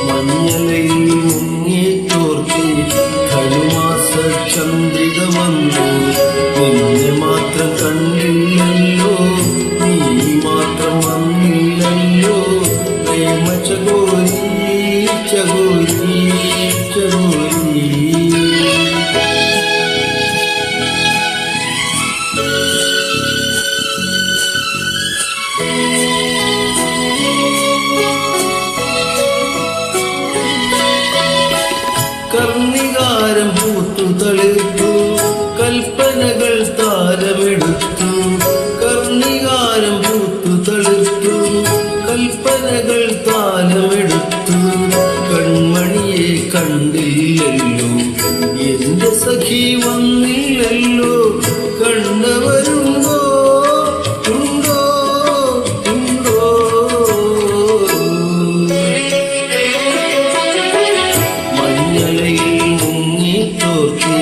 മഞ്ഞലയിൽ മുങ്ങിത്തോർത്തി ധനുമാസ ചന്ദ്രിക വന്നു. നിന്നെ മാത്രം കണ്ടില്ലല്ലോ, നീ മാത്രം വന്നില്ലല്ലോ. പ്രേമ ചകോരി ചകോരി ചകോരി. കർണികാരം പൂത്തു തളിർത്തു, കൽപ്പനകൾ താരമെടുത്തു. കർണികാരം പൂത്തു തളിർത്തു, കൽപ്പനകൾ താരമെടുത്തു. കൺമണിയെ കണ്ടില്ലല്ലോ, എന്റെ സഖി വന്നില്ലല്ലോ. കണ്ടവരുണ്ടോ ഉണ്ടോ ഉണ്ടോ? മഞ്ഞലയിൽ മുങ്ങിത്തോർത്തി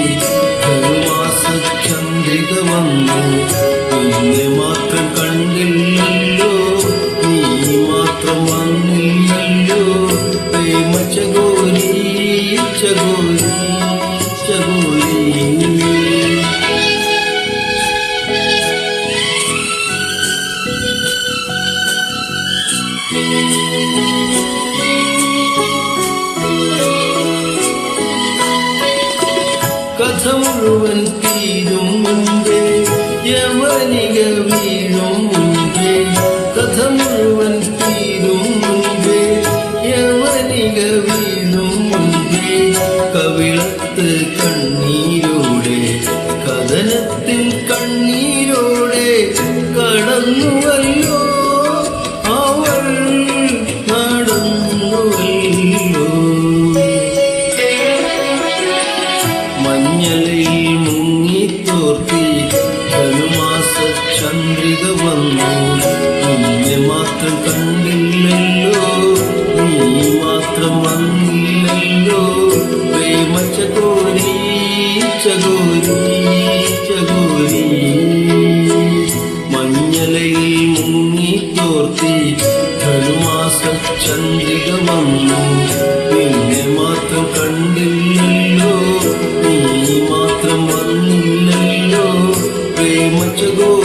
ധനുമാസ ചന്ദ്രിക വന്നു. നിന്നെ മാത്രം കണ്ടില്ലല്ലോ, നീ മാത്രം വന്നില്ലല്ലോ. പ്രേമ ചകോരി ചകോരി ചകോരി. കഥ മുഴുവൻ തീരും മുൻപേ യവനിക വീഴും മുൻപേ. കഥ മുഴുവൻ തീരും മുൻപേ യവനിക വീഴും മുൻപേ. കവിളത്ത് കണ്ണീരോടെ കഥനത്തിൻ കണ്ണീരോടെ കടന്നുവല്ലോ അവൾ നടന്നുവല്ലോ. മഞ്ഞലയിൽ മുങ്ങിത്തോർത്തി ധനുമാസ ചന്ദ്രിക വന്നു. നിന്നെ മാത്രം കണ്ടില്ലല്ലോ, നീ മാത്രം വന്നില്ലല്ലോ. പ്രേമ ചകോരി ചകോരി ചകോരി. മഞ്ഞലയിൽ മുങ്ങിത്തോർത്തി ധനുമാസ ചന്ദ്രിക വന്നു. നിന്നെ മാത്രം കണ്ടില്ലല്ലോ, നീ മാത്രം വന്നില്ലല്ലോ. പ്രേമ ചകോരി